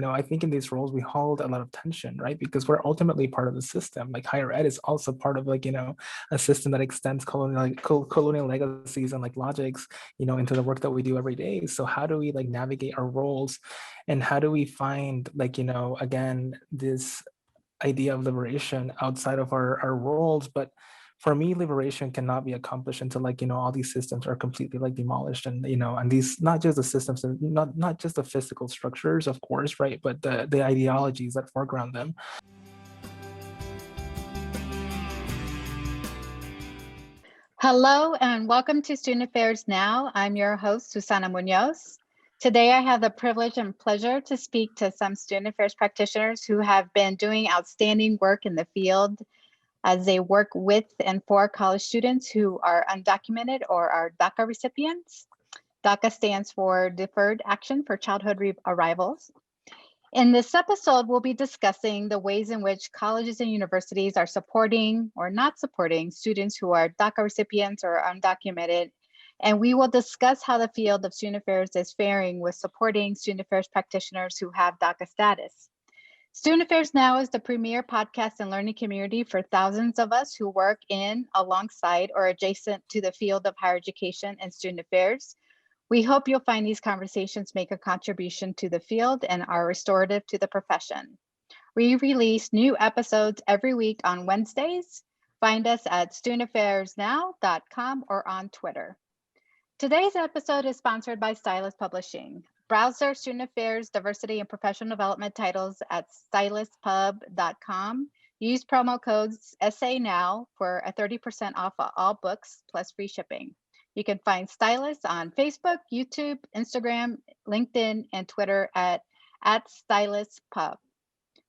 I think in these roles we hold a lot of tension, right? Because we're ultimately part of the system. Like higher ed is also part of a system that extends colonial legacies and like logics, into the work that we do every day. So how do we like navigate our roles, and how do we find again, this idea of liberation outside of our roles? But for me, liberation cannot be accomplished until all these systems are completely like demolished, and these, not just the systems, and not just the physical structures, of course, right, but the ideologies that foreground them. Hello and welcome to Student Affairs Now. I'm your host, Susana Muñoz. Today I have the privilege and pleasure to speak to some student affairs practitioners who have been doing outstanding work in the field as they work with and for college students who are undocumented or are DACA recipients. DACA stands for Deferred Action for Childhood Arrivals. In this episode, we'll be discussing the ways in which colleges and universities are supporting or not supporting students who are DACA recipients or undocumented. And we will discuss how the field of student affairs is faring with supporting student affairs practitioners who have DACA status. Student Affairs Now is the premier podcast and learning community for thousands of us who work in, alongside, or adjacent to the field of higher education and student affairs. We hope you'll find these conversations make a contribution to the field and are restorative to the profession. We release new episodes every week on Wednesdays. Find us at studentaffairsnow.com or on Twitter. Today's episode is sponsored by Stylist Publishing. Browse their student affairs, diversity, and professional development titles at stylistpub.com. Use promo codes SANOW for a 30% off of all books plus free shipping. You can find Stylists on Facebook, YouTube, Instagram, LinkedIn, and Twitter at StylistPub.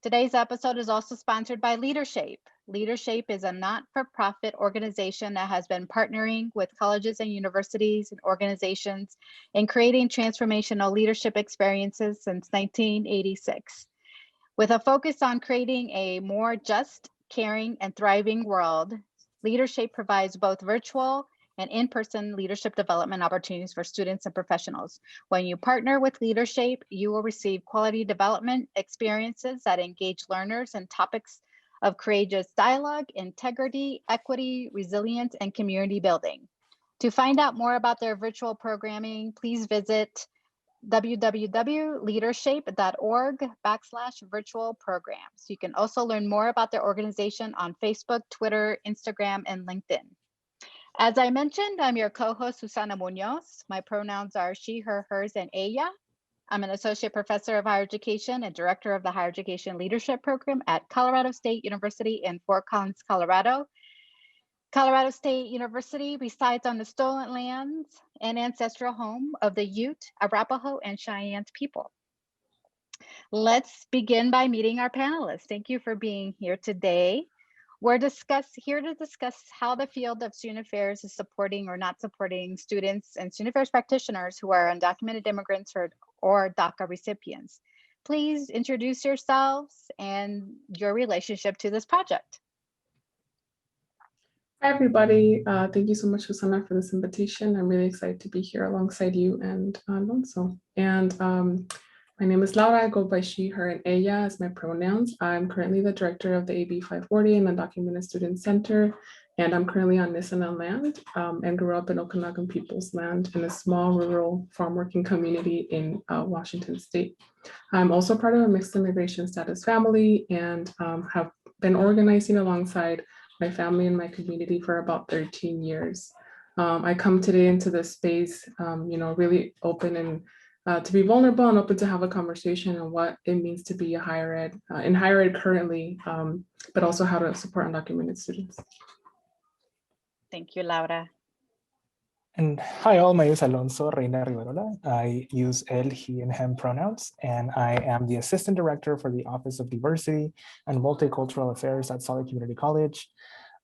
Today's episode is also sponsored by LeaderShape. LeaderShape is a not-for-profit organization that has been partnering with colleges and universities and organizations in creating transformational leadership experiences since 1986. With a focus on creating a more just, caring, and thriving world, LeaderShape provides both virtual and in-person leadership development opportunities for students and professionals. When you partner with LeaderShape, you will receive quality development experiences that engage learners in topics of courageous dialogue, integrity, equity, resilience, and community building. To find out more about their virtual programming, please visit www.leadershape.org/virtual programs. You can also learn more about their organization on Facebook, Twitter, Instagram, and LinkedIn. As I mentioned, I'm your co-host, Susana Muñoz. My pronouns are she, her, hers, and ella. I'm an associate professor of higher education and director of the Higher Education Leadership Program at Colorado State University in Fort Collins, Colorado. Colorado State University resides on the stolen lands and ancestral home of the Ute, Arapaho, and Cheyenne people. Let's begin by meeting our panelists. Thank you for being here today. We're here to discuss how the field of student affairs is supporting or not supporting students and student affairs practitioners who are undocumented immigrants or DACA recipients. Please introduce yourselves and your relationship to this project. Hi, everybody. Thank you so much, Susana, for this invitation. I'm really excited to be here alongside you and Alonso. And my name is Laura. I go by she, her, and ella as my pronouns. I'm currently the director of the AB 540 and Undocumented Student Center, and I'm currently on Nisenan land and grew up in Okanagan People's Land in a small rural farm working community in Washington State. I'm also part of a mixed immigration status family and have been organizing alongside my family and my community for about 13 years. I come today into this space, really open and to be vulnerable and open to have a conversation on what it means to be a higher ed, in higher ed currently, but also how to support undocumented students. Thank you, Laura. And hi all, my name is Alonso Reina Riverola. I use él, he, and him pronouns, and I am the Assistant Director for the Office of Diversity and Multicultural Affairs at Solid Community College.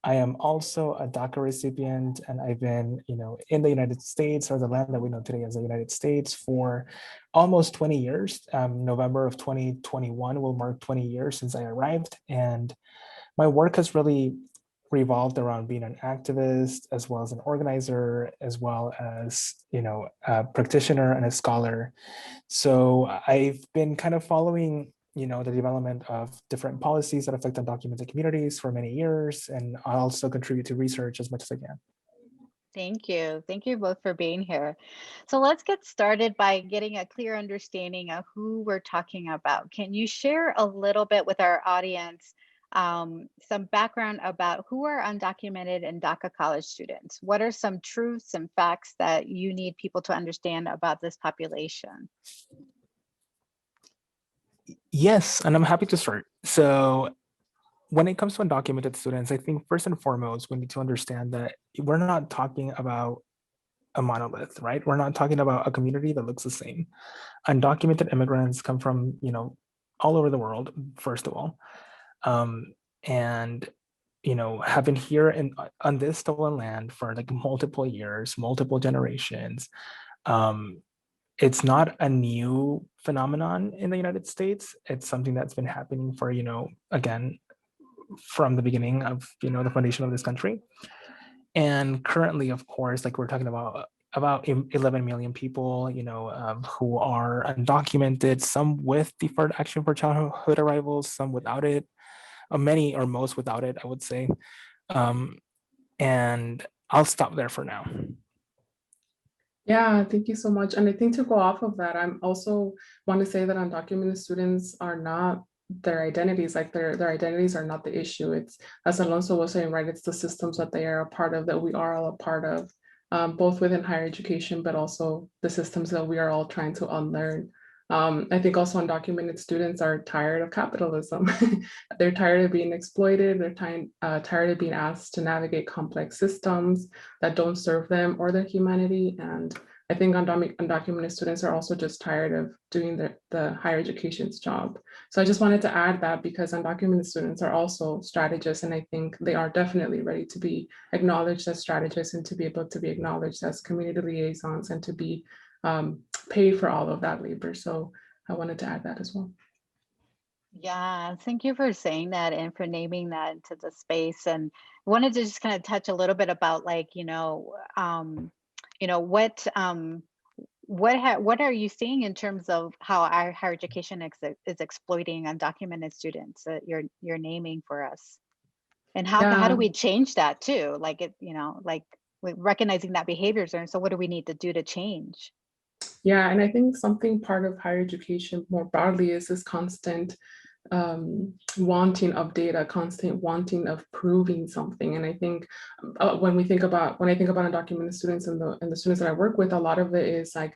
I am also a DACA recipient, and I've been, in the United States, or the land that we know today as the United States, for almost 20 years. November of 2021 will mark 20 years since I arrived, and my work has really revolved around being an activist, as well as an organizer, as well as, a practitioner and a scholar. So I've been kind of following, the development of different policies that affect undocumented communities for many years, and I also contribute to research as much as I can. Thank you. Thank you both for being here. So let's get started by getting a clear understanding of who we're talking about. Can you share a little bit with our audience some background about who are undocumented and DACA college students? What are some truths and facts that you need people to understand about this population? Yes, and I'm happy to start. So when it comes to undocumented students, I think first and foremost, we need to understand that we're not talking about a monolith, right? We're not talking about a community that looks the same. Undocumented immigrants come from, all over the world, first of all. And have been here on this stolen land for like multiple years, multiple generations. It's not a new phenomenon in the United States. It's something that's been happening for, again, from the beginning of, the foundation of this country. And currently, of course, like we're talking about 11 million people, who are undocumented, some with deferred action for childhood arrivals, some without it, many or most without it, I would say. And I'll stop there for now. Yeah, thank you so much. And I think to go off of that, I'm also want to say that undocumented students are not their identities, like their identities are not the issue. It's, as Alonso was saying, right, it's the systems that they are a part of, that we are all a part of, both within higher education, but also the systems that we are all trying to unlearn. I think also undocumented students are tired of capitalism. They're tired of being exploited. They're tired of being asked to navigate complex systems that don't serve them or their humanity. And I think undocumented students are also just tired of doing the higher education's job. So I just wanted to add that, because undocumented students are also strategists, and I think they are definitely ready to be acknowledged as strategists and to be able to be acknowledged as community liaisons and to be paid for all of that labor. So I wanted to add that as well. Yeah, thank you for saying that and for naming that into the space. And I wanted to just kind of touch a little bit about, like, what are you seeing in terms of how our higher education is exploiting undocumented students that you're naming for us, and how do Yeah. we change that too? Like like recognizing that behaviors are. So what do we need to do to change? Yeah, and I think something part of higher education more broadly is this constant wanting of data, constant wanting of proving something. And I think when I think about undocumented students and the students that I work with, a lot of it is like,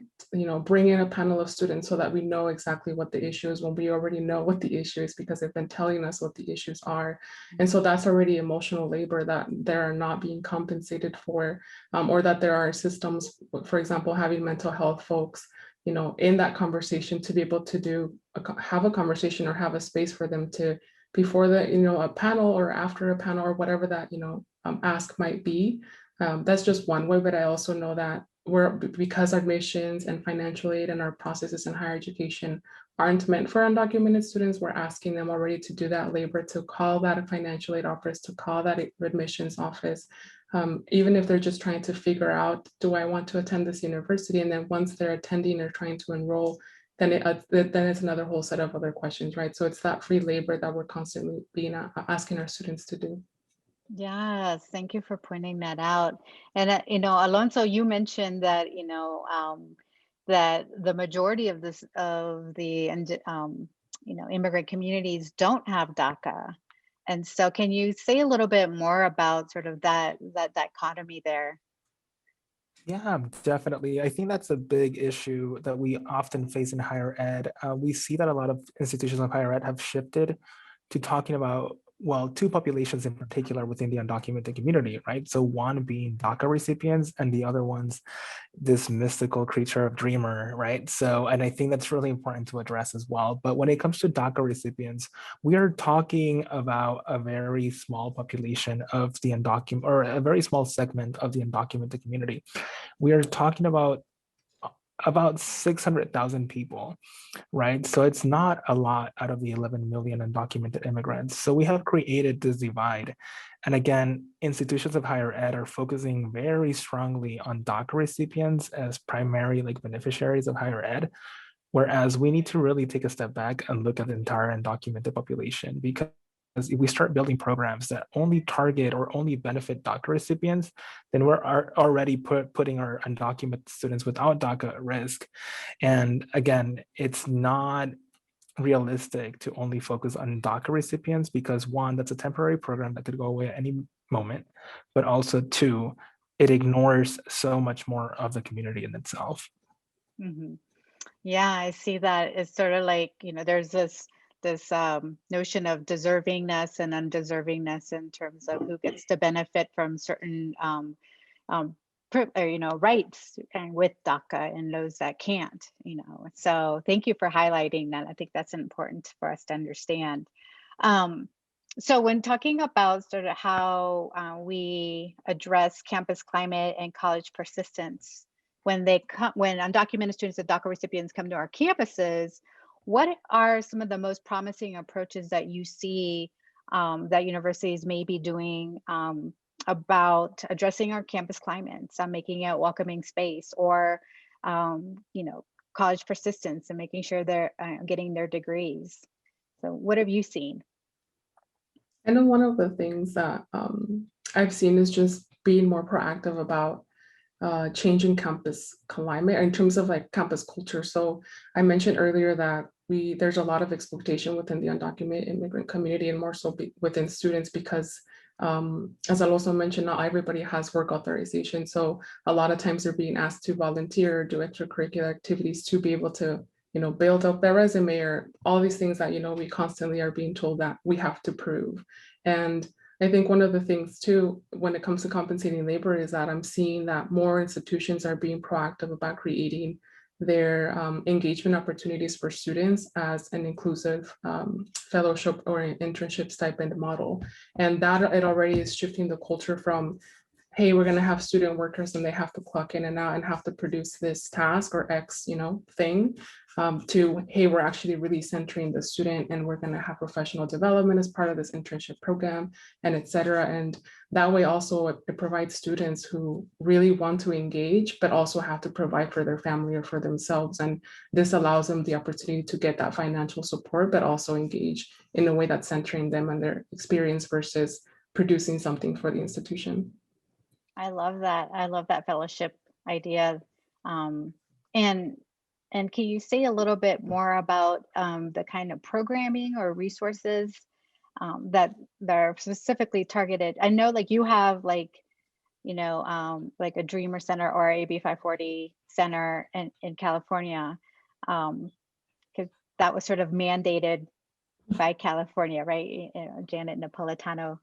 bring in a panel of students so that we know exactly what the issue is, when we already know what the issue is because they've been telling us what the issues are. And so that's already emotional labor that they're not being compensated for, or that there are systems, for example, having mental health folks in that conversation to be able to have a conversation or have a space for them to, before a panel or after a panel or whatever that, ask might be. That's just one way, but I also know that because our missions and financial aid and our processes in higher education aren't meant for undocumented students, we're asking them already to do that labor, to call that a financial aid office, to call that admissions office, even if they're just trying to figure out, do I want to attend this university? And then once they're attending or trying to enroll, then it's another whole set of other questions, right? So it's that free labor that we're constantly asking our students to do. Yes, thank you for pointing that out. And Alonso, you mentioned that that the majority of the immigrant communities don't have DACA. And so can you say a little bit more about sort of that dichotomy there? Yeah, definitely. I think that's a big issue that we often face in higher ed. We see that a lot of institutions of higher ed have shifted to talking about, well, two populations in particular within the undocumented community, right? So one being DACA recipients and the other one's this mystical creature of dreamer, right? So, and I think that's really important to address as well. But when it comes to DACA recipients, we are talking about a very small population of the undocumented, or a very small segment of the undocumented community. We are talking about about 600,000 people, right? So it's not a lot out of the 11 million undocumented immigrants. So we have created this divide. And again, institutions of higher ed are focusing very strongly on DACA recipients as primary like beneficiaries of higher ed, whereas we need to really take a step back and look at the entire undocumented population, because if we start building programs that only target or only benefit DACA recipients, then we're already putting our undocumented students without DACA at risk. And again, it's not realistic to only focus on DACA recipients because one, that's a temporary program that could go away at any moment, but also two, it ignores so much more of the community in itself. Mhm. Yeah, I see that. It's sort of like, there's this notion of deservingness and undeservingness in terms of who gets to benefit from certain rights and with DACA and those that can't. So thank you for highlighting that. I think that's important for us to understand. So when talking about sort of how we address campus climate and college persistence, when undocumented students and DACA recipients come to our campuses, what are some of the most promising approaches that you see that universities may be doing about addressing our campus climates, making it a welcoming space, or college persistence and making sure they're getting their degrees? So what have you seen? I know one of the things that I've seen is just being more proactive about changing campus climate in terms of like campus culture. So I mentioned earlier that there's a lot of exploitation within the undocumented immigrant community, and more so within students, because as I also mentioned, not everybody has work authorization. So a lot of times they're being asked to volunteer or do extracurricular activities to be able to build up their resume, or all these things that we constantly are being told that we have to prove. And I think one of the things too, when it comes to compensating labor, is that I'm seeing that more institutions are being proactive about creating their engagement opportunities for students as an inclusive fellowship or an internship stipend model. And that it already is shifting the culture from, hey, we're going to have student workers and they have to clock in and out and have to produce this task or X, thing, to, hey, we're actually really centering the student and we're going to have professional development as part of this internship program, and et cetera. And that way also it provides students who really want to engage, but also have to provide for their family or for themselves. And this allows them the opportunity to get that financial support, but also engage in a way that's centering them and their experience versus producing something for the institution. I love that. I love that fellowship idea. And can you say a little bit more about the kind of programming or resources that are specifically targeted? I know like you have like a Dreamer Center or AB 540 Center in California, because that was sort of mandated by California, right? Janet Napolitano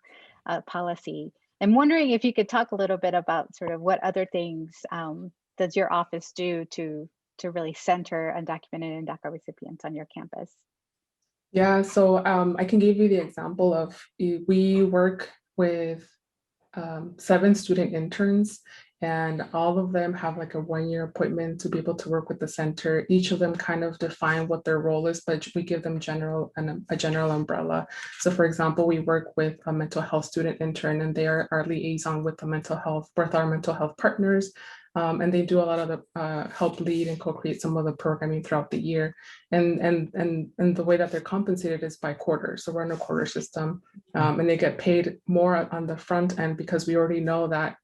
policy. I'm wondering if you could talk a little bit about sort of what other things does your office do to really center undocumented and DACA recipients on your campus? Yeah, so I can give you the example of, we work with 7 student interns, and all of them have like a 1-year appointment to be able to work with the center. Each of them kind of define what their role is, but we give them a general umbrella. So for example, we work with a mental health student intern, and they are our liaison with our mental health partners. And they do a lot of the help lead and co-create some of the programming throughout the year. And the way that they're compensated is by quarter. So we're in a quarter system, and they get paid more on the front end, because we already know that,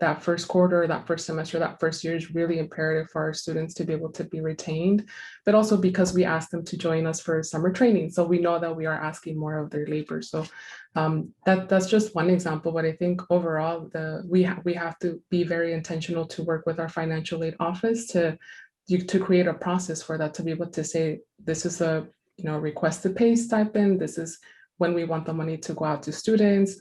that first quarter, that first semester, that first year is really imperative for our students to be able to be retained, but also because we ask them to join us for summer training. So we know that we are asking more of their labor. So that's just one example, but I think overall we have to be very intentional to work with our financial aid office to create a process for that, to be able to say, this is a request to pay stipend, this is when we want the money to go out to students,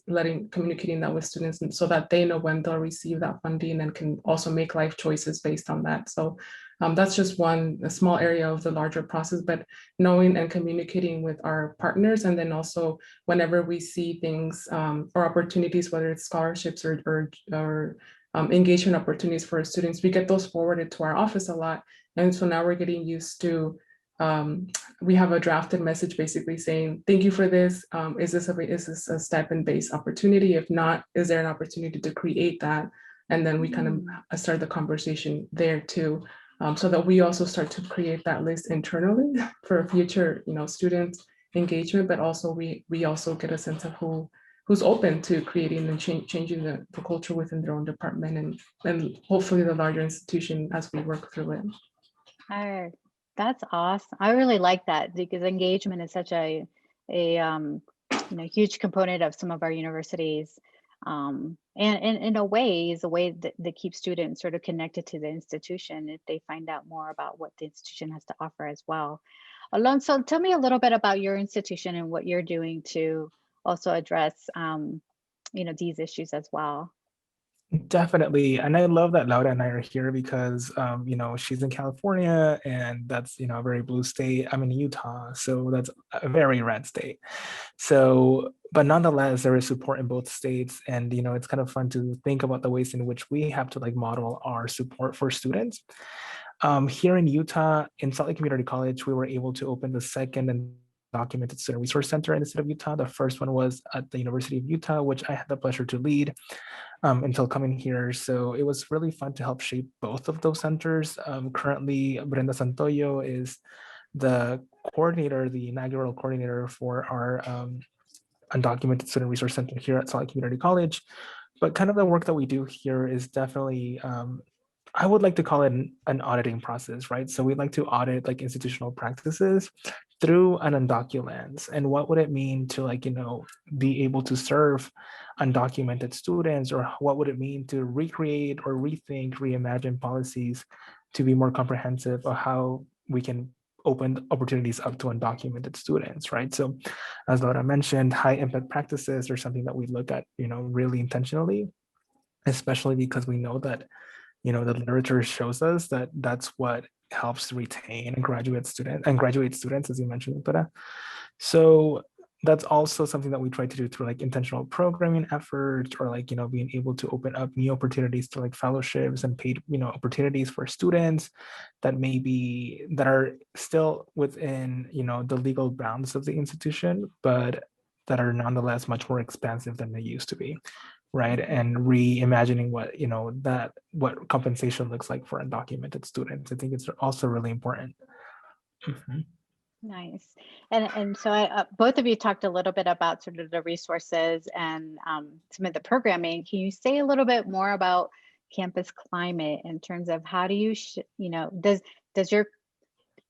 communicating that with students, and so that they know when they'll receive that funding and can also make life choices based on that. So that's just a small area of the larger process, but knowing and communicating with our partners, and then also whenever we see things or opportunities, whether it's scholarships or engagement opportunities for our students. We get those forwarded to our office a lot. And so now we're getting used to, we have a drafted message basically saying, thank you for this. Is this a stipend-based opportunity? If not, is there an opportunity to create that? And then we kind of start the conversation there too, so that we also start to create that list internally for future, student engagement, but also we also get a sense of who's open to creating and changing the culture within their own department and hopefully the larger institution as we work through it. That's awesome. I really like that because engagement is such a huge component of some of our universities. And in a way is a way that keeps students sort of connected to the institution if they find out more about what the institution has to offer as well. Alonso, tell me a little bit about your institution and what you're doing to also address these issues as well. Definitely. And I love that Laura and I are here because, she's in California and that's, a very blue state. I'm in Utah, so that's a very red state. So, but nonetheless, there is support in both states. And, it's kind of fun to think about the ways in which we have to like model our support for students. Here in Utah, in Salt Lake Community College, we were able to open the second Undocumented Student Resource Center in the state of Utah. The first one was at the University of Utah, which I had the pleasure to lead until coming here. So it was really fun to help shape both of those centers. Currently, Brenda Santoyo is the coordinator, the inaugural coordinator for our Undocumented Student Resource Center here at Salt Lake Community College. But kind of the work that we do here is definitely, I would like to call it an auditing process, right? So we'd like to audit like institutional practices through an undocumented lens. And what would it mean to be able to serve undocumented students, or what would it mean to recreate or rethink, reimagine policies to be more comprehensive of how we can open opportunities up to undocumented students, right? So as Laura mentioned, high impact practices are something that we look at, really intentionally, especially because we know that the literature shows us that that's what helps retain and graduate students, as you mentioned, Victoria. So that's also something that we try to do through like intentional programming efforts, or being able to open up new opportunities to like fellowships and paid, opportunities for students that are still within, the legal bounds of the institution, but that are nonetheless much more expansive than they used to be. Right. And reimagining what compensation looks like for undocumented students. I think it's also really important. Nice. And so both of you talked a little bit about sort of the resources and some of the programming. Can you say a little bit more about campus climate in terms of how do you,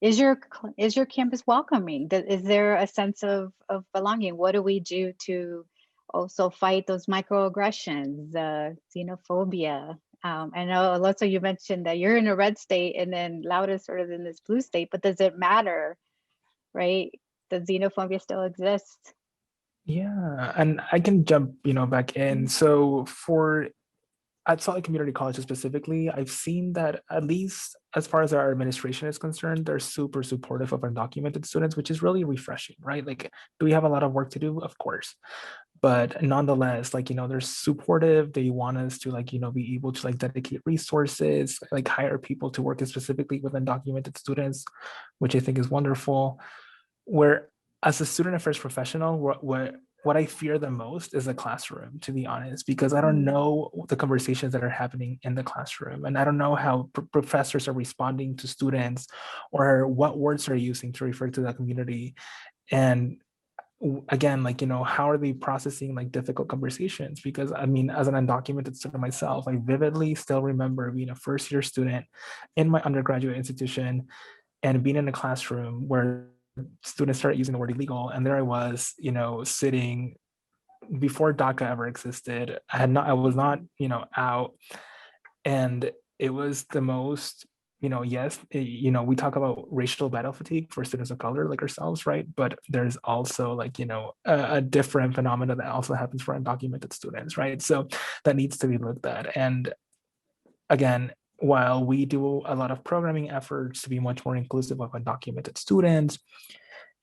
is your campus welcoming? Is there a sense of belonging? What do we do to also fight those microaggressions, xenophobia? I know, Alonso, you mentioned that you're in a red state and then Laura's sort of in this blue state, but does it matter, right? Does xenophobia still exist? Yeah, and I can jump, back in. So at Salt Lake Community College specifically, I've seen that at least as far as our administration is concerned, they're super supportive of undocumented students, which is really refreshing, right? Like, do we have a lot of work to do? Of course. But nonetheless, they're supportive. They want us to be able to dedicate resources, hire people to work specifically with undocumented students, which I think is wonderful. Where as a student affairs professional, what I fear the most is the classroom, to be honest, because I don't know the conversations that are happening in the classroom. And I don't know how professors are responding to students, or what words they're using to refer to that community. And again, how are they processing difficult conversations? Because I mean, as an undocumented student myself, I vividly still remember being a first-year student in my undergraduate institution and being in a classroom where students started using the word illegal, and there I was, sitting before DACA ever existed. I was not, out, and it was the most, yes, we talk about racial battle fatigue for students of color like ourselves, right? But there's also a different phenomena that also happens for undocumented students, right? So that needs to be looked at. And again, while we do a lot of programming efforts to be much more inclusive of undocumented students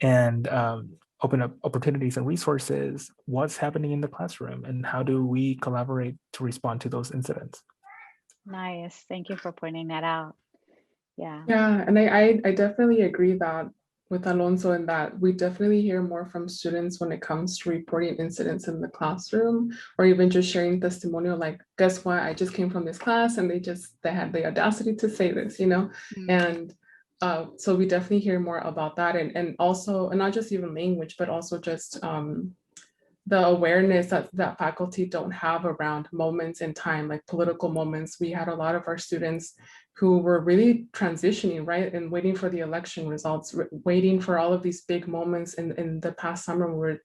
and open up opportunities and resources, what's happening in the classroom and how do we collaborate to respond to those incidents? Nice. Thank you for pointing that out. Yeah. Yeah, and I definitely agree that with Alonso in that we definitely hear more from students when it comes to reporting incidents in the classroom, or even just sharing testimonial, like, guess what, I just came from this class and they had the audacity to say this, you know? And so we definitely hear more about that, and also, and not just even language, but also just the awareness that faculty don't have around moments in time, like political moments. We had a lot of our students who were really transitioning, right? And waiting for the election results, waiting for all of these big moments in the past summer when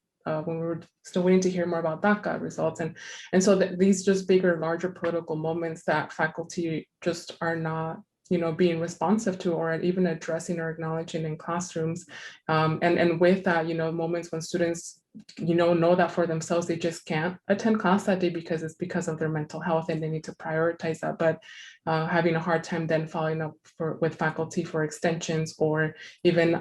we were still waiting to hear more about DACA results. And so these just bigger, larger political moments that faculty just are not, you know, being responsive to, or even addressing or acknowledging in classrooms. And with that, you know, moments when students, you know that for themselves, they just can't attend class that day because it's because of their mental health and they need to prioritize that. But having a hard time then following up with faculty for extensions, or even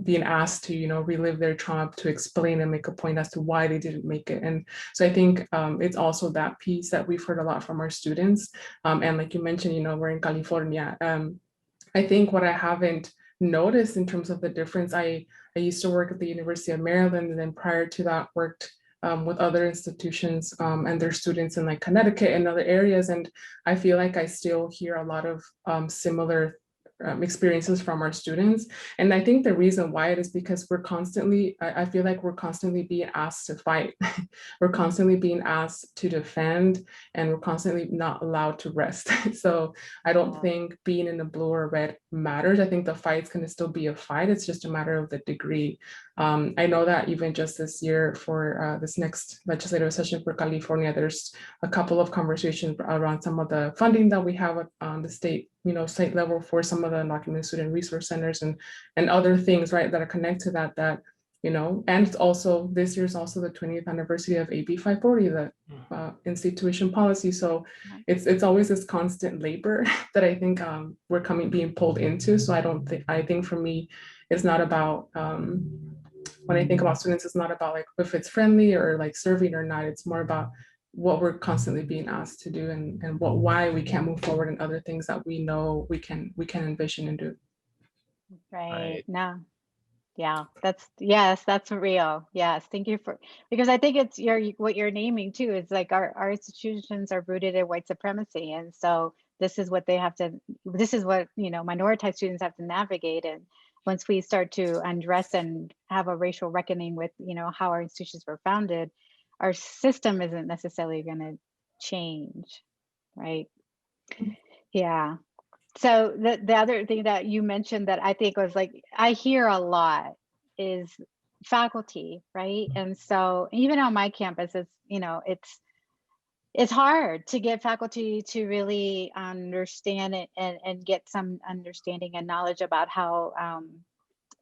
being asked to, you know, relive their trauma, to explain and make a point as to why they didn't make it. And so I think it's also that piece that we've heard a lot from our students. And like you mentioned, you know, we're in California. I think what I haven't noticed in terms of the difference, I used to work at the University of Maryland, and then prior to that worked with other institutions and their students in like Connecticut and other areas. And I feel like I still hear a lot of similar experiences from our students. And I think the reason why it is because we're constantly, I feel like we're constantly being asked to fight. We're constantly being asked to defend, and we're constantly not allowed to rest. So I don't think being in the blue or red matters. I think the fight's going to still be a fight. It's just a matter of the degree. I know that even just this year for this next legislative session for California, there's a couple of conversations around some of the funding that we have on the state, you know, state level for some of the undocumented student resource centers and other things, right, that are connected to that, you know. And it's also, this year's also the 20th anniversary of AB 540, the in-state tuition policy. So it's always this constant labor that I think we're being pulled into. So I think for me, it's not about, when I think about students, it's not about like if it's friendly or like serving or not. It's more about what we're constantly being asked to do, and why we can't move forward in other things that we know we can envision and do. Right. No. Yeah, that's real. Yes, thank you for, because I think it's what you're naming too. It's like our institutions are rooted in white supremacy, and so this is what you know, minoritized students have to navigate. And once we start to undress and have a racial reckoning with, you know, how our institutions were founded, our system isn't necessarily going to change, right? Yeah. So the other thing that you mentioned that I think was like, I hear a lot is faculty, right? And so even on my campus, it's, you know, it's hard to get faculty to really understand it and get some understanding and knowledge about how,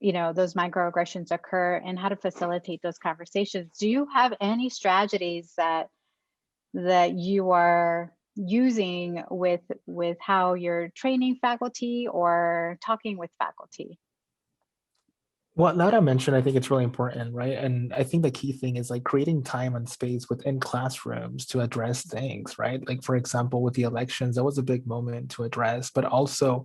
you know, those microaggressions occur and how to facilitate those conversations. Do you have any strategies that you are using with how you're training faculty or talking with faculty? What Laura mentioned, I think it's really important, right? And I think the key thing is like creating time and space within classrooms to address things, right? Like, for example, with the elections, that was a big moment to address, but also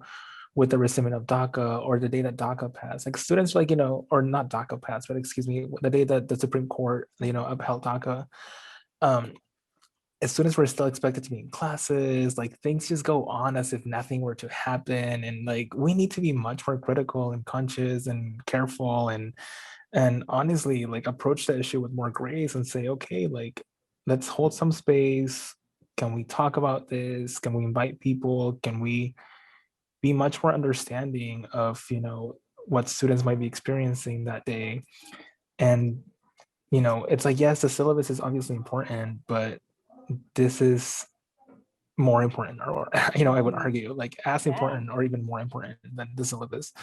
with the rescindment of DACA, or the day that DACA passed, like students, like, you know, or not DACA passed, but excuse me, the day that the Supreme Court, you know, upheld DACA, as students were still expected to be in classes, like things just go on as if nothing were to happen. And like, we need to be much more critical and conscious and careful and honestly, like approach the issue with more grace and say, okay, like, let's hold some space. Can we talk about this? Can we invite people? Can we be much more understanding of, you know, what students might be experiencing that day? And, you know, it's like, yes, the syllabus is obviously important, but this is more important, or you know, I would argue like as important or even more important than the syllabus,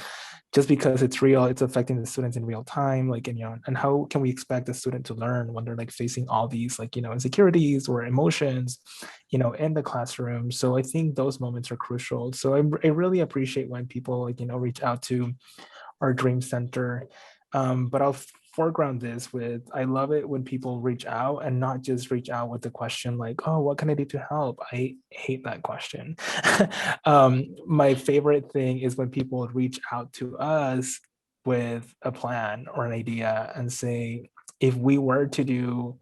just because it's real, it's affecting the students in real time. Like, and you know, and how can we expect a student to learn when they're like facing all these, like, you know, insecurities or emotions, you know, in the classroom? So I think those moments are crucial. So I really appreciate when people, like, you know, reach out to our Dream Center. But I'll foreground this with, I love it when people reach out and not just reach out with the question like, oh, what can I do to help? I hate that question. My favorite thing is when people reach out to us with a plan or an idea and say, if we were to do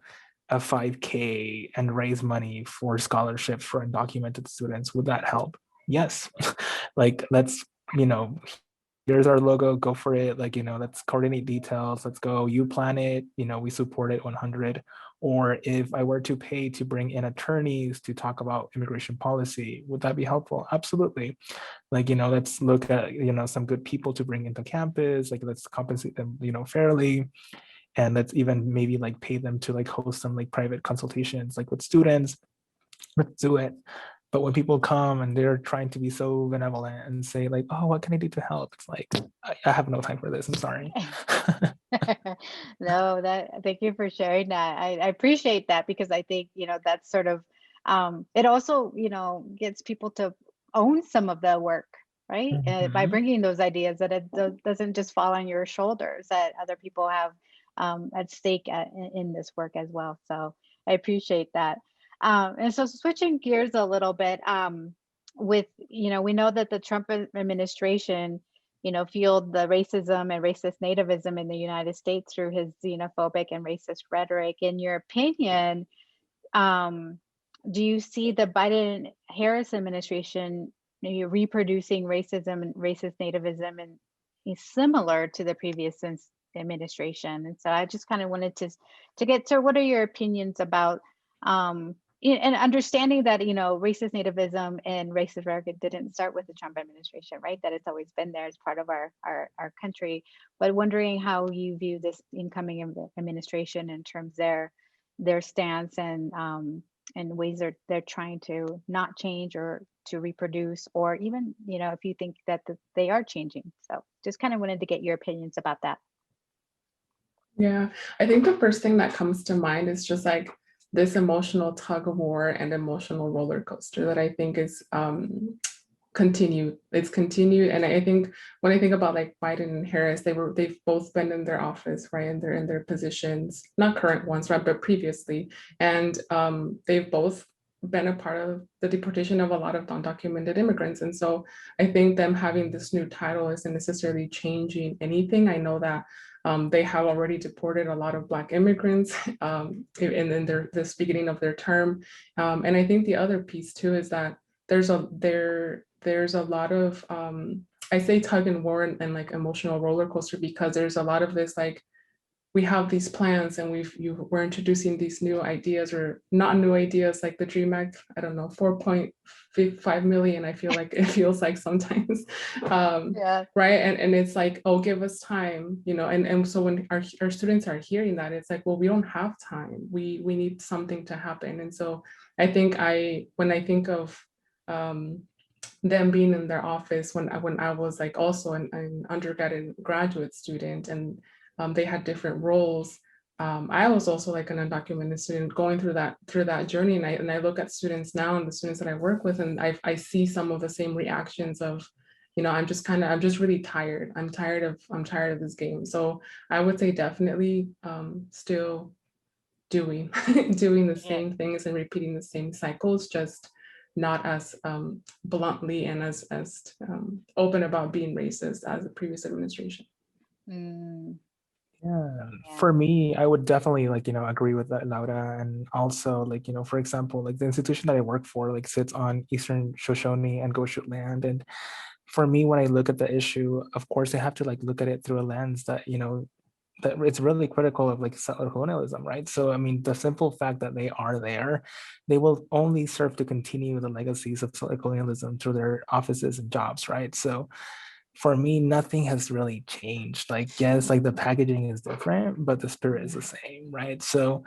a 5K and raise money for scholarships for undocumented students, would that help? Yes. Like, let's, here's our logo, go for it. Like, let's coordinate details. Let's go. You plan it, we support it 100. Or if I were to pay to bring in attorneys to talk about immigration policy, would that be helpful? Absolutely. Like, let's look at, some good people to bring into campus. Like, let's compensate them, fairly. And let's even maybe like pay them to like host some like private consultations, like with students. Let's do it. But when people come and they're trying to be so benevolent and say like, oh, what can I do to help? It's like, I have no time for this. I'm sorry. No, thank you for sharing that. I appreciate that, because I think, that's sort of, it also, gets people to own some of the work, right? By bringing those ideas, that it doesn't just fall on your shoulders, that other people have at stake in this work as well. So I appreciate that. And so switching gears a little bit, with, we know that the Trump administration, fueled the racism and racist nativism in the United States through his xenophobic and racist rhetoric. In your opinion, do you see the Biden-Harris administration reproducing racism and racist nativism and similar to the previous administration? And so I just kind of wanted to get to, what are your opinions about and understanding that, racist nativism and racist rhetoric didn't start with the Trump administration, right? That it's always been there as part of our country. But wondering how you view this incoming administration in terms of their stance and ways they're trying to not change or to reproduce, or even, if you think that they are changing. So just kind of wanted to get your opinions about that. Yeah, I think the first thing that comes to mind is just like this emotional tug of war and emotional roller coaster that I think is continued. It's continued. And I think when I think about like Biden and Harris, they've both been in their office, right? And they're in their positions, not current ones, right? But previously. And they've both been a part of the deportation of a lot of undocumented immigrants. And so I think them having this new title isn't necessarily changing anything. I know that they have already deported a lot of Black immigrants in this beginning of their term. And I think the other piece too is that there's a lot of, I say tug and war and like emotional roller coaster, because there's a lot of this like, we have these plans and we're introducing these new ideas, or not new ideas, like the DREAM Act, I don't know, 4.5 million, I feel like it feels like sometimes, yeah. Right? And it's like, oh, give us time, and so when our students are hearing that, it's like, well, we don't have time. We need something to happen. And so I think when I think of them being in their office when I was like also an undergrad and graduate student, and they had different roles. I was also like an undocumented student going through that journey, and I look at students now and the students that I work with, and I see some of the same reactions of, I'm just really tired. I'm tired of this game. So I would say definitely still doing the same things and repeating the same cycles, just not as bluntly and as open about being racist as the previous administration. Yeah, for me, I would definitely agree with that, Laura. And also for example, like the institution that I work for sits on Eastern Shoshone and Goshen land. And for me, when I look at the issue, of course, I have to look at it through a lens that, that it's really critical of settler colonialism, right? So, I mean, the simple fact that they are there, they will only serve to continue the legacies of settler colonialism through their offices and jobs, right? So for me, nothing has really changed. Yes, the packaging is different, but the spirit is the same, right? So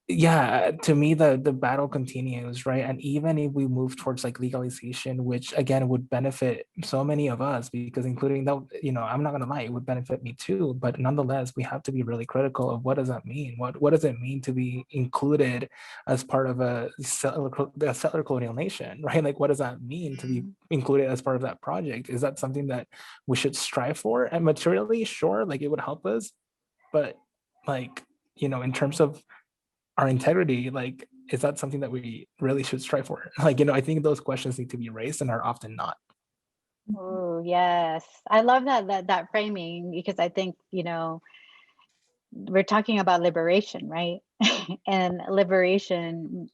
yeah, to me, the battle continues, right? And even if we move towards legalization, which again would benefit so many of us, because including that, I'm not gonna lie, it would benefit me too. But nonetheless, we have to be really critical of what does that mean? What does it mean to be included as part of a settler colonial nation, right? What does that mean to be included as part of that project? Is that something that we should strive for? And materially, sure, it would help us. but like, in terms of our integrity, like, is that something that we really should strive for? Like, I think those questions need to be raised and are often not. Oh, yes. I love that framing, because I think, we're talking about liberation, right? And liberation,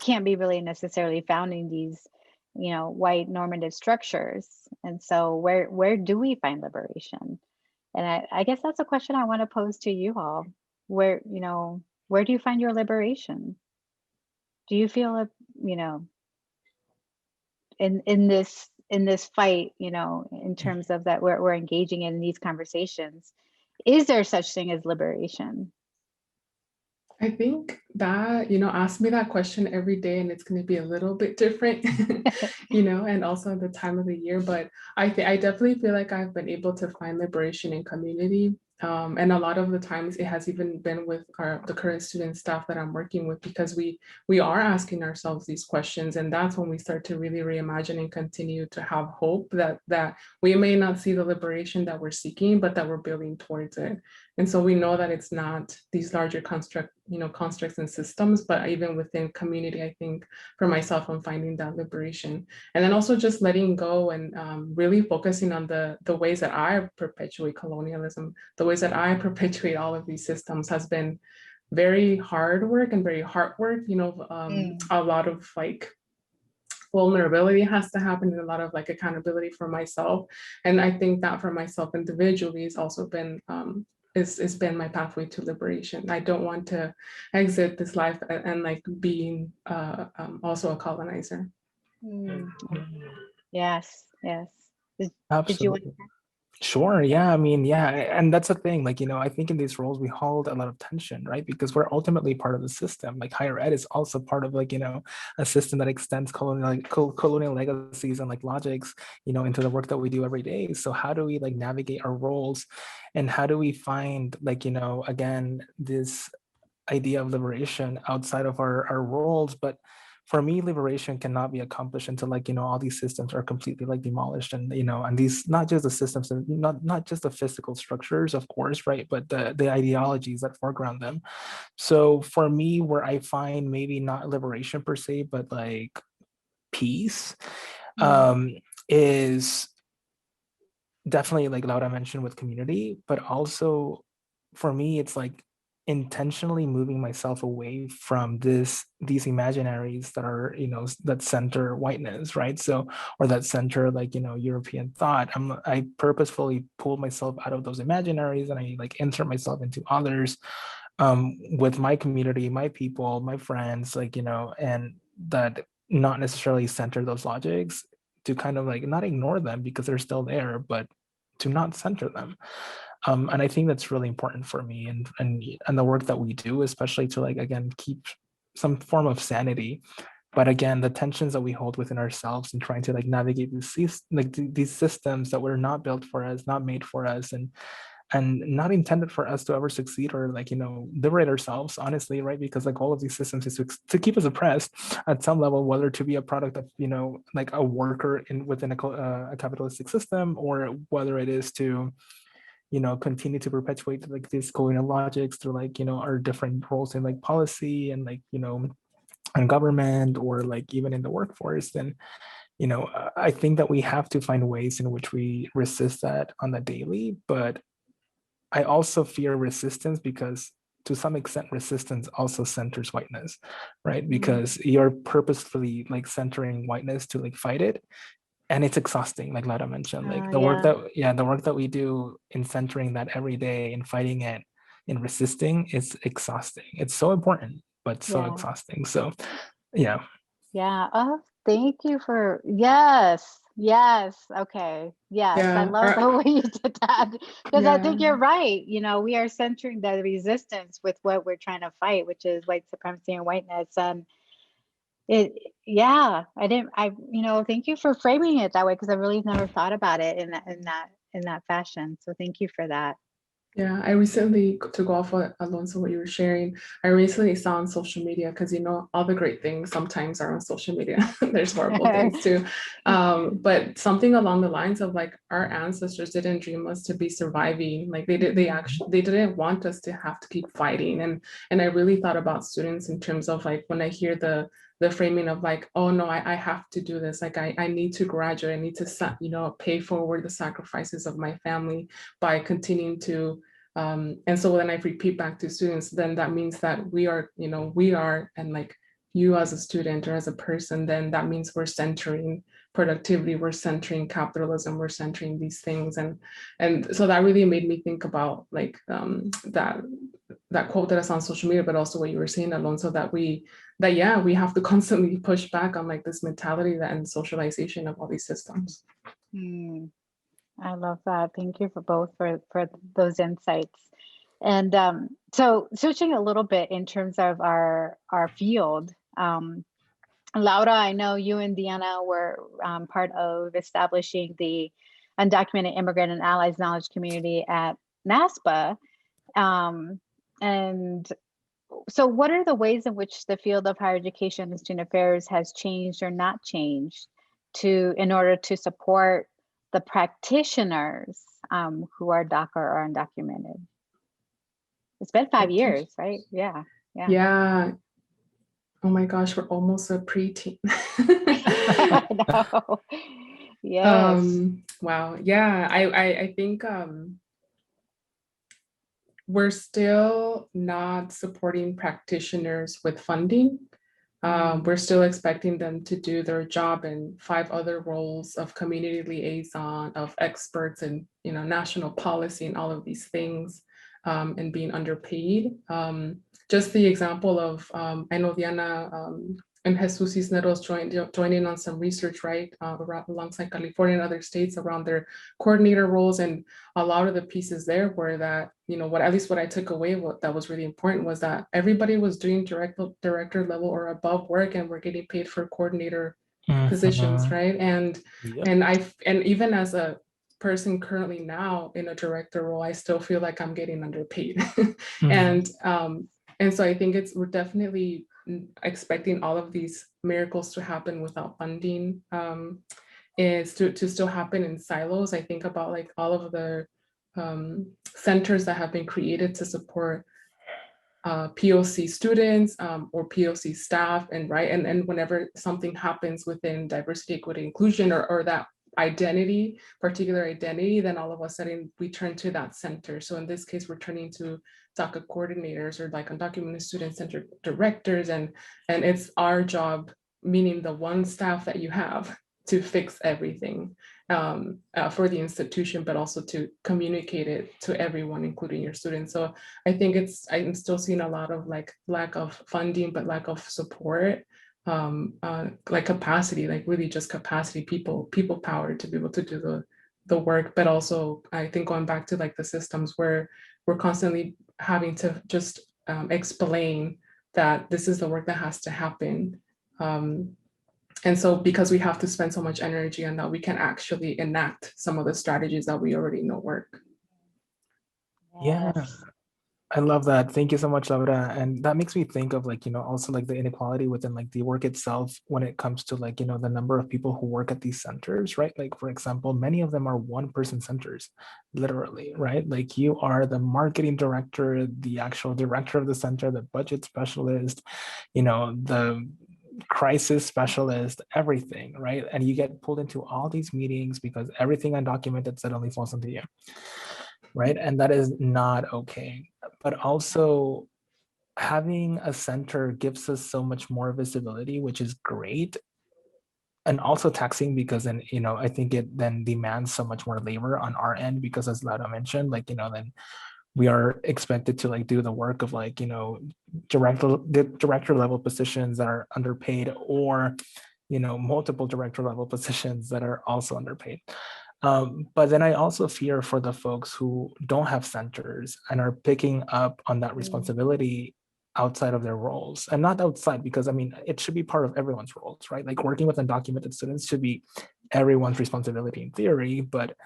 can't be really necessarily found in these, white normative structures. And so where do we find liberation? And I guess that's a question I want to pose to you all. Where do you find your liberation? Do you feel, in this fight, in terms of that we're engaging in these conversations, is there such thing as liberation? I think that, ask me that question every day and it's going to be a little bit different, and also the time of the year. But I definitely feel like I've been able to find liberation in community. And a lot of the times it has even been with the current student staff that I'm working with, because we are asking ourselves these questions. And that's when we start to really reimagine and continue to have hope that we may not see the liberation that we're seeking, but that we're building towards it. And so we know that it's not these larger constructs and systems, but even within community, I think for myself, I'm finding that liberation. And then also just letting go and really focusing on the ways that I perpetuate colonialism, the ways that I perpetuate all of these systems has been very hard work and very hard work. A lot of like vulnerability has to happen, and a lot of like accountability for myself. And I think that for myself individually has also been it's been my pathway to liberation. I don't want to exit this life and like being also a colonizer. Yes. Did you want Absolutely. Sure. Yeah. I mean, yeah. And that's the thing. Like, I think in these roles, we hold a lot of tension, right? Because we're ultimately part of the system. Like higher ed is also part of like, a system that extends colonial legacies and like logics, into the work that we do every day. So how do we like navigate our roles, and how do we find like, again, this idea of liberation outside of our roles? But for me, liberation cannot be accomplished until like, all these systems are completely like demolished, and and these, not just the systems, and not just the physical structures, of course, right, but the ideologies that foreground them. So for me, where I find maybe not liberation per se, but like peace, is definitely, like Laura mentioned, with community, but also for me, it's like intentionally moving myself away from these imaginaries that are, that center whiteness, right? So, or that center like, European thought. I purposefully pull myself out of those imaginaries, and I like insert myself into others, with my community, my people, my friends, like, and that not necessarily center those logics, to kind of like not ignore them because they're still there, but to not center them. And I think that's really important for me, and the work that we do, especially to like, again, keep some form of sanity. But again, the tensions that we hold within ourselves and trying to like navigate these systems that were not built for us, not made for us, and not intended for us to ever succeed or like, liberate ourselves, honestly, right? Because like all of these systems is to keep us oppressed at some level, whether to be a product of, like a worker within a capitalistic system, or whether it is to, continue to perpetuate like these colonial logics through like, our different roles in like policy and like, and government, or like even in the workforce. Then, I think that we have to find ways in which we resist that on the daily. But I also fear resistance, because to some extent resistance also centers whiteness, right? Because you're purposefully like centering whiteness to like fight it, and it's exhausting, like Lada mentioned. Like the work that we do in centering that every day, in fighting it, in resisting, is exhausting. It's so important, but so exhausting. So yeah. Oh, thank you for okay. I love the way you did that, because I think you're right. We are centering the resistance with what we're trying to fight, which is white supremacy and whiteness. And thank you for framing it that way, because I really never thought about it in that fashion. So thank you for that. Yeah, I recently, to go off what Alonso, what you were sharing, I recently saw on social media, because all the great things sometimes are on social media. There's horrible things too. But something along the lines of like our ancestors didn't dream us to be surviving. Like they didn't want us to have to keep fighting. And I really thought about students in terms of like when I hear the framing of like, oh no, I have to do this. Like I need to graduate. I need to pay forward the sacrifices of my family by continuing to and so when I repeat back to students, then that means that we are, and like you as a student or as a person, then that means we're centering productivity, we're centering capitalism, we're centering these things. And so that really made me think about like that quote that I saw on social media, but also what you were saying, Alonso, that we have to constantly push back on like this mentality and socialization of all these systems. I love that. Thank you for both for those insights. And so switching a little bit in terms of our field, Laura, I know you and Diana were part of establishing the Undocumented Immigrant and Allies Knowledge Community at NASPA. And so what are the ways in which the field of higher education and student affairs has changed or not changed in order to support the practitioners who are DACA or undocumented? It's been 5 years, right? Yeah. Yeah. Oh my gosh, we're almost a preteen. No. Yes. Wow. Yeah, I think we're still not supporting practitioners with funding. We're still expecting them to do their job in 5 other roles of community liaison, of experts in national policy and all of these things, and being underpaid. Just the example of, I know Diana and Jesus Cisneros joining on some research, right, alongside California and other states around their coordinator roles. And a lot of the pieces there were that, at least what I took away, that was really important was that everybody was doing director level or above work and we're getting paid for coordinator positions, right? And even as a person currently now in a director role, I still feel like I'm getting underpaid. And so I think we're definitely expecting all of these miracles to happen without funding, is to still happen in silos. I think about like all of the centers that have been created to support POC students or POC staff, and whenever something happens within diversity, equity, inclusion, or that particular identity, then all of a sudden we turn to that center. So in this case, we're turning to DACA coordinators or like undocumented student center directors, and it's our job, meaning the one staff that you have, to fix everything for the institution, but also to communicate it to everyone, including your students. So I think I'm still seeing a lot of like lack of funding, but lack of support, like capacity, like really just capacity, people power to be able to do the work. But also I think going back to like the systems where we're constantly having to just explain that this is the work that has to happen. And so because we have to spend so much energy on that, we can actually enact some of the strategies that we already know work. Yeah, I love that. Thank you so much, Laura. And that makes me think of like, also like the inequality within like the work itself when it comes to like, the number of people who work at these centers, right? Like, for example, many of them are one-person centers, literally, right? Like you are the marketing director, the actual director of the center, the budget specialist, the crisis specialist, everything, right? And you get pulled into all these meetings because everything undocumented suddenly falls onto you, right? And that is not okay. But also having a center gives us so much more visibility, which is great. And also taxing because then, I think it then demands so much more labor on our end because as Laura mentioned, like, then we are expected to like do the work of like, director level positions that are underpaid or, multiple director level positions that are also underpaid. But then I also fear for the folks who don't have centers and are picking up on that responsibility outside of their roles, and not outside, because I mean, it should be part of everyone's roles, right? Like working with undocumented students should be everyone's responsibility in theory, but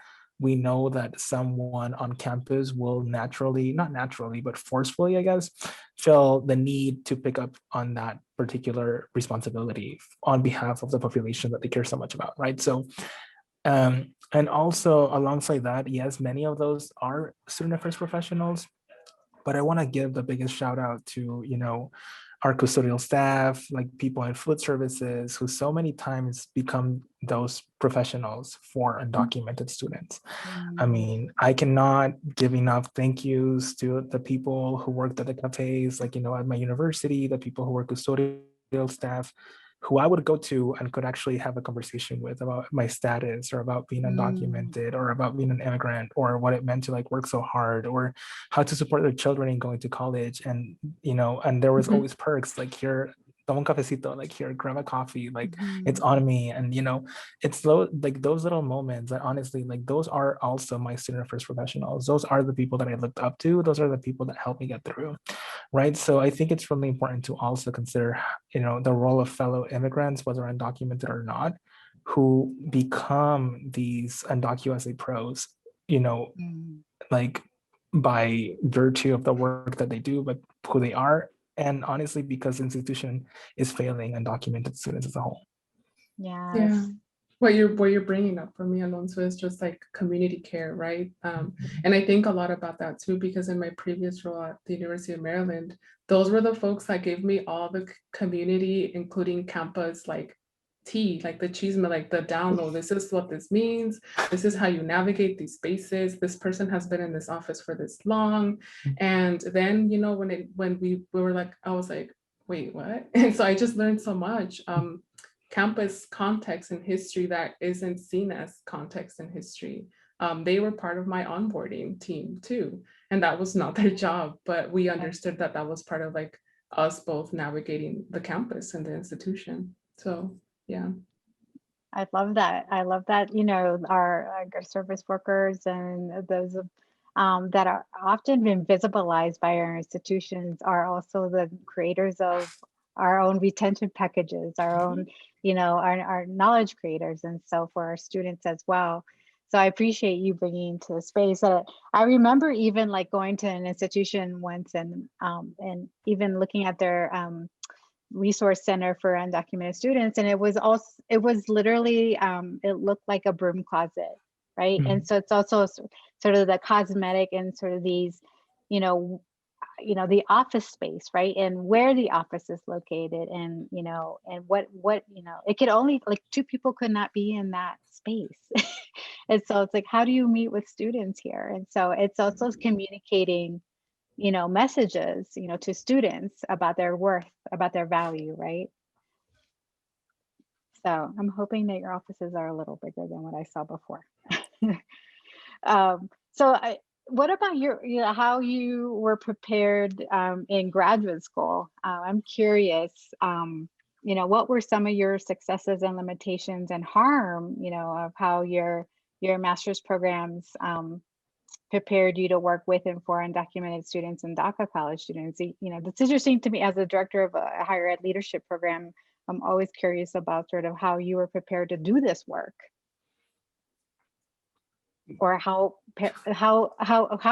we know that someone on campus will naturally, not naturally, but forcefully, I guess, feel the need to pick up on that particular responsibility on behalf of the population that they care so much about, right? So, and also alongside that, yes, many of those are student affairs professionals, but I want to give the biggest shout out to, our custodial staff, like people in food services, who so many times become those professionals for undocumented students. I mean, I cannot give enough thank yous to the people who worked at the cafes, like, at my university, the people who were custodial staff, who I would go to and could actually have a conversation with about my status or about being undocumented or about being an immigrant or what it meant to like work so hard or how to support their children in going to college. And, and there was always perks like here, toma un cafecito, like here, grab a coffee, like it's on me. And, it's like those little moments that honestly, like those are also my student affairs professionals. Those are the people that I looked up to. Those are the people that helped me get through. Right. So I think it's really important to also consider, the role of fellow immigrants, whether undocumented or not, who become these undocumented pros, like by virtue of the work that they do, but who they are. And honestly, because the institution is failing undocumented students as a whole. Yes. Yeah. What you're bringing up for me, Alonso, is just like community care, right? And I think a lot about that too, because in my previous role at the University of Maryland, those were the folks that gave me all the community, including campus, like tea, like the chisme, like the download. This is what this means. This is how you navigate these spaces. This person has been in this office for this long. And then, when we were like, I was like, wait, what? And so I just learned so much. Campus context and history that isn't seen as context and history. They were part of my onboarding team too. And that was not their job, but we understood that that was part of like us both navigating the campus and the institution. So, yeah. I love that. I love that, our service workers and those that are often invisibilized by our institutions are also the creators of our own retention packages, our own, our knowledge creators. And so for our students as well. So I appreciate you bringing to the space. I remember even like going to an institution once and even looking at their resource center for undocumented students, and it was literally it looked like a broom closet, right? And so it's also sort of the cosmetic and sort of these, the office space, right? And where the office is located, and and what it could only, like, two people could not be in that space. And so it's like, how do you meet with students here? And so it's also communicating messages, to students about their worth, about their value, right? So I'm hoping that your offices are a little bigger than what I saw before. What about how you were prepared in graduate school? I'm curious, what were some of your successes and limitations and harm, of how your master's programs prepared you to work with and for undocumented students and DACA college students? That's interesting to me as a director of a higher ed leadership program. I'm always curious about sort of how you were prepared to do this work, or how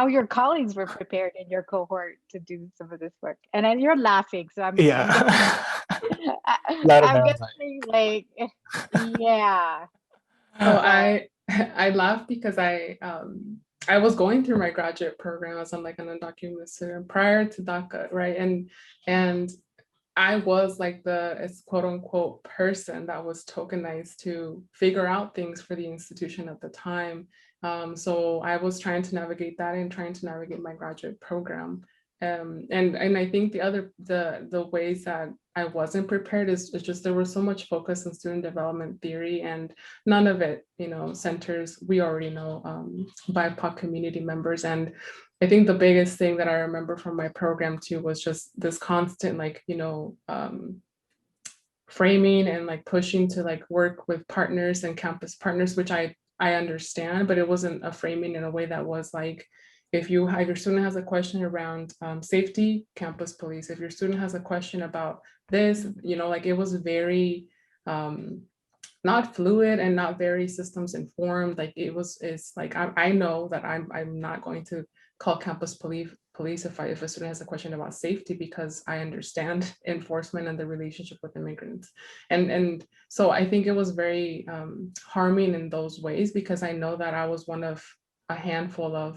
your colleagues were prepared in your cohort to do some of this work. And then you're laughing, so I'm guessing like, yeah. Oh, I laugh because I was going through my graduate program as I'm like an undocumented student prior to DACA, right? And I was like the quote unquote person that was tokenized to figure out things for the institution at the time. So I was trying to navigate that and trying to navigate my graduate program. And I think the ways that I wasn't prepared is just there was so much focus on student development theory, and none of it, centers, we already know, BIPOC community members. And I think the biggest thing that I remember from my program too was just this constant, like, framing and like pushing to like work with partners and campus partners, which I understand, but it wasn't a framing in a way that was like, if your student has a question around safety, campus police. If your student has a question about this, like it was very, not not fluid and not very systems informed. Like it's like I know that I'm not going to call campus police if a student has a question about safety, because I understand enforcement and the relationship with immigrants. And so I think it was very harming in those ways, because I know that I was one of a handful of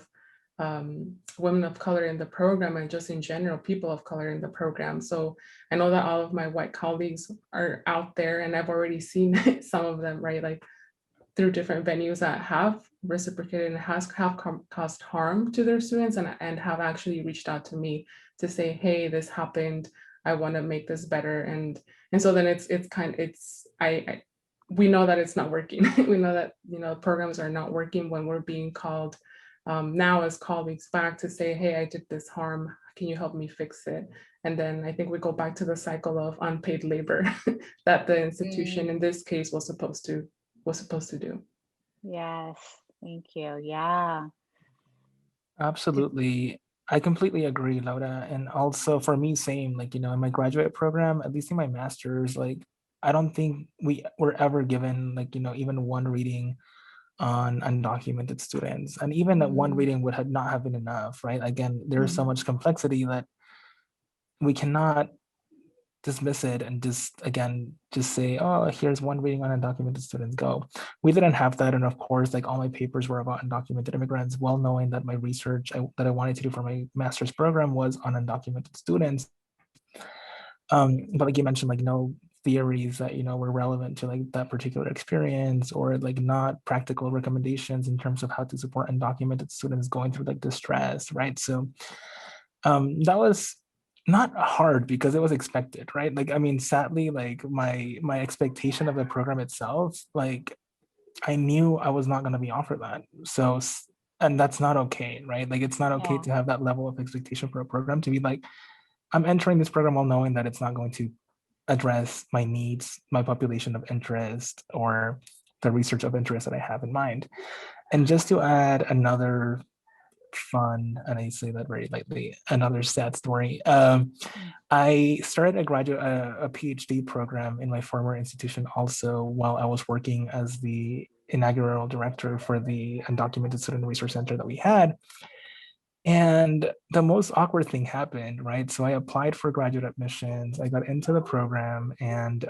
women of color in the program, and just in general, people of color in the program. So I know that all of my white colleagues are out there, and I've already seen some of them, right? Like through different venues that have reciprocated and have caused harm to their students, and have actually reached out to me to say, hey, this happened, I want to make this better. And so then we know that it's not working. We know that, programs are not working when we're being called now as colleagues back to say, hey, I did this harm, can you help me fix it? And then I think we go back to the cycle of unpaid labor that the institution in this case was supposed to do. Yes, thank you. Yeah. Absolutely. I completely agree, Laura. And also for me, same, like, in my graduate program, at least in my master's, like, I don't think we were ever given, like, even one reading on undocumented students. And even that one reading would not have been enough, right? Again, there's so much complexity that we cannot dismiss it and just say, oh, here's one reading on undocumented students, go. We didn't have that. And of course, like, all my papers were about undocumented immigrants, well knowing that my research that I wanted to do for my master's program was on undocumented students. But like you mentioned, like, no theories that were relevant to like that particular experience, or like not practical recommendations in terms of how to support undocumented students going through like distress, right? So that was not hard because it was expected, right? Like, I mean, sadly, like my expectation of the program itself, like, I knew I was not going to be offered that. So, and that's not okay, right? Like, it's not okay to have that level of expectation for a program, to be like, I'm entering this program while knowing that it's not going to address my needs, my population of interest, or the research of interest that I have in mind. And just to add another fun, and I say that very lightly, another sad story. I started a PhD program in my former institution also, while I was working as the inaugural director for the Undocumented Student Resource Center that we had. And the most awkward thing happened, right? So I applied for graduate admissions, I got into the program, and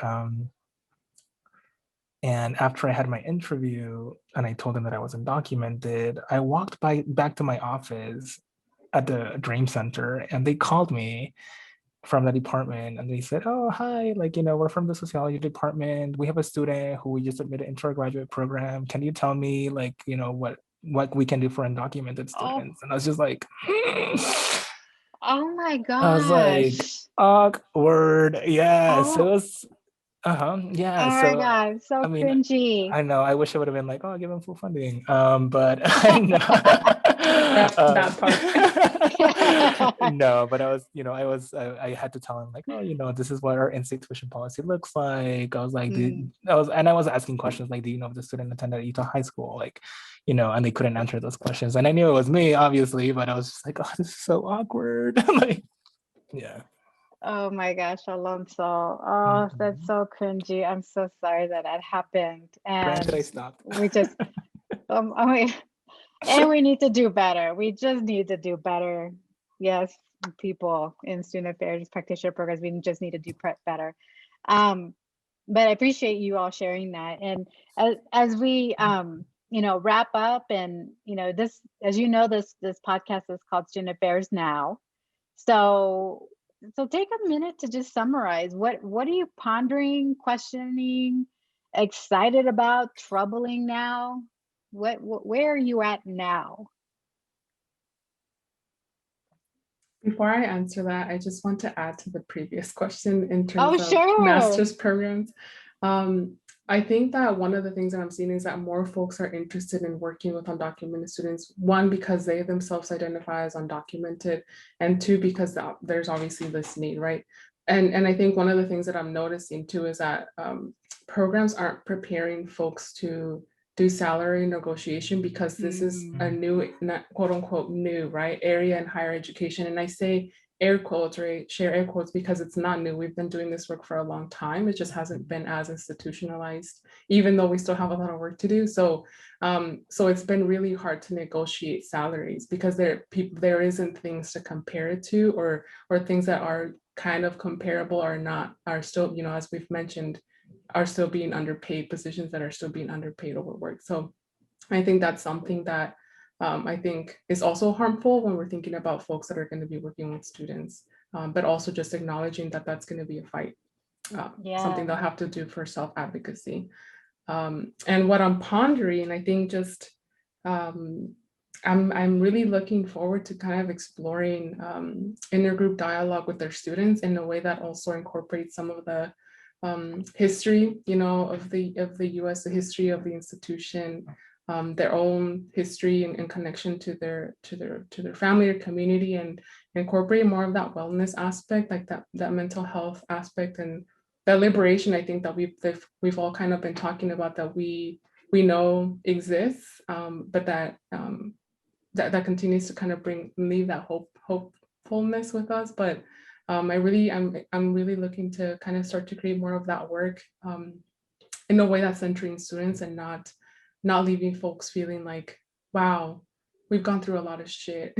after I had my interview and I told them that I was undocumented, I walked back to my office at the Dream Center, and they called me from the department, and they said, oh, hi, like, we're from the sociology department. We have a student who we just admitted into our graduate program. Can you tell me, like, what we can do for undocumented students? And I was just like, oh my gosh. I was like, awkward. Yes, it was. Yeah. Oh my God, so cringy. I know. I wish I would have been like, oh, give them full funding. But I know. that part. No, but I had to tell him, like, oh, this is what our in-state tuition policy looks like. I was like, I was asking questions like, do you know if the student attended Utah High School? Like, and they couldn't answer those questions. And I knew it was me, obviously, but I was just like, oh, this is so awkward. Like, yeah. Oh my gosh, Alonso. Oh, that's so cringy. I'm so sorry that happened. And granted, I stopped. We just, and we need to do better. We just need to do better. Yes, people in student affairs practitioner programs, we just need to do better. But I appreciate you all sharing that. And as we, wrap up, and this, as this podcast is called Student Affairs Now. So take a minute to just summarize what are you pondering, questioning, excited about, troubling now? Where are you at now? Before I answer that, I just want to add to the previous question in terms of sure. master's programs. I think that one of the things that I'm seeing is that more folks are interested in working with undocumented students, one, because they themselves identify as undocumented, and two, because there's obviously this need, right? And I think one of the things that I'm noticing too is that programs aren't preparing folks to do salary negotiation, because this is a new, quote unquote new, right, area in higher education. And I say air quotes, right? Share air quotes, because it's not new. We've been doing this work for a long time. It just hasn't been as institutionalized, even though we still have a lot of work to do. So it's been really hard to negotiate salaries because there isn't things to compare it to, or things that are kind of comparable are still, as we've mentioned, are still being underpaid, positions that are still being underpaid, overworked. So I think that's something that I think is also harmful when we're thinking about folks that are going to be working with students, but also just acknowledging that that's going to be a fight, something they'll have to do for self-advocacy. And what I'm pondering, I think just I'm really looking forward to kind of exploring intergroup dialogue with their students in a way that also incorporates some of the history, of the U.S., the history of the institution, their own history and connection to their family or community, and incorporate more of that wellness aspect, like that mental health aspect, and that liberation. I think that we've all kind of been talking about, that we know exists, but that that continues to kind of leave that hopefulness with us. But I'm really looking to kind of start to create more of that work in a way that's centering students and not leaving folks feeling like, wow, we've gone through a lot of shit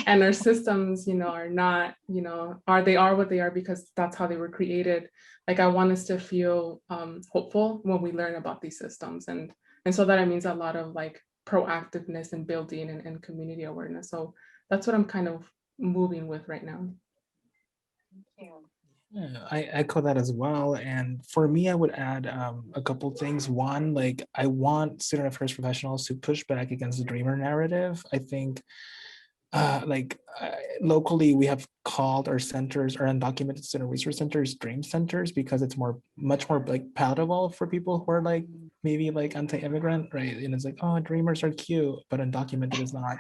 and our systems, are not, they are what they are because that's how they were created. Like, I want us to feel hopeful when we learn about these systems. And so that it means a lot of like proactiveness and building and community awareness. So that's what I'm kind of moving with right now. Thank you. Yeah, I echo that as well. And for me, I would add a couple things. One, like, I want student affairs professionals to push back against the dreamer narrative. I think locally, we have called our centers, our undocumented student resource centers, dream centers, because it's much more like palatable for people who are like maybe like anti-immigrant, right? And it's like, oh, dreamers are cute, but undocumented is not,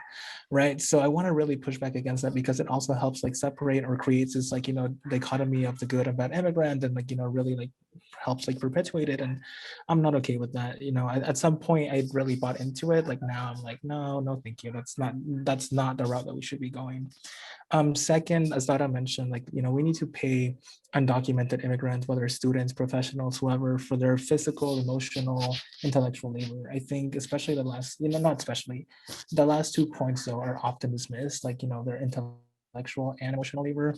right? So I want to really push back against that, because it also helps like separate or creates this like, dichotomy of the good and bad immigrant, and like, really like helps like perpetuate it. And I'm not okay with that. At some point I really bought into it. Like, now I'm like, no, thank you. That's not the route that we should be going. Second, as Dara mentioned, like, we need to pay undocumented immigrants, whether students, professionals, whoever, for their physical, emotional, intellectual labor. I think especially the last, not especially, the last 2 points though are often dismissed, like, their intellectual and emotional labor.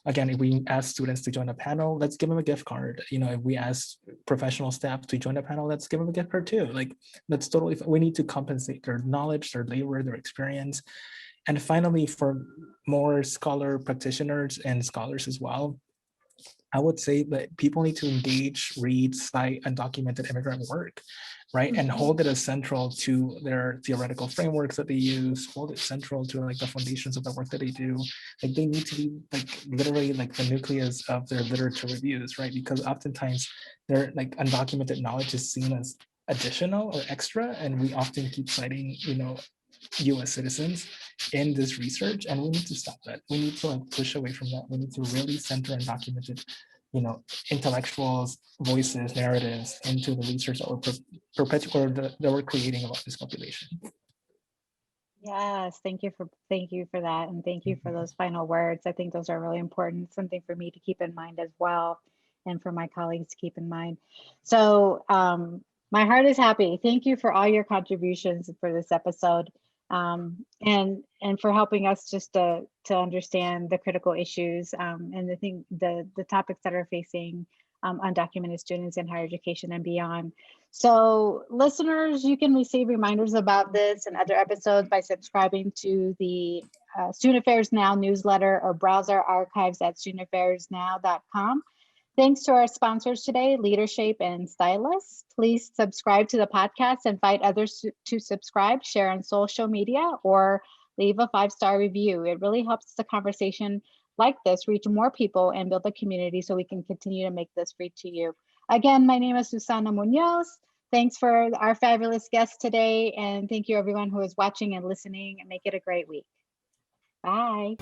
Again, if we ask students to join a panel, let's give them a gift card. If we ask professional staff to join a panel, let's give them a gift card too. Like, that's totally, we need to compensate their knowledge, their labor, their experience. And finally, for more scholar practitioners and scholars as well, I would say that people need to engage, read, cite undocumented immigrant work, right? And hold it as central to their theoretical frameworks that they use, hold it central to like the foundations of the work that they do. Like, they need to be like literally like the nucleus of their literature reviews, right? Because oftentimes their like undocumented knowledge is seen as additional or extra, and we often keep citing, US citizens in this research, and we need to stop that. We need to like push away from that. We need to really center undocumented, intellectuals, voices, narratives into the research that we're creating about this population. Yes, thank you for that, and thank you for those final words. I think those are really important, something for me to keep in mind as well, and for my colleagues to keep in mind. So my heart is happy. Thank you for all your contributions for this episode, and for helping us just to understand the critical issues and the topics that are facing undocumented students in higher education and beyond. So listeners, you can receive reminders about this and other episodes by subscribing to the Student Affairs Now newsletter, or browse our archives at studentaffairsnow.com. Thanks to our sponsors today, Leadership and Stylus. Please subscribe to the podcast, invite others to subscribe, share on social media, or leave a 5-star review. It really helps the conversation like this reach more people and build a community so we can continue to make this free to you. Again, my name is Susana Muñoz. Thanks for our fabulous guests today, and thank you everyone who is watching and listening, and make it a great week. Bye.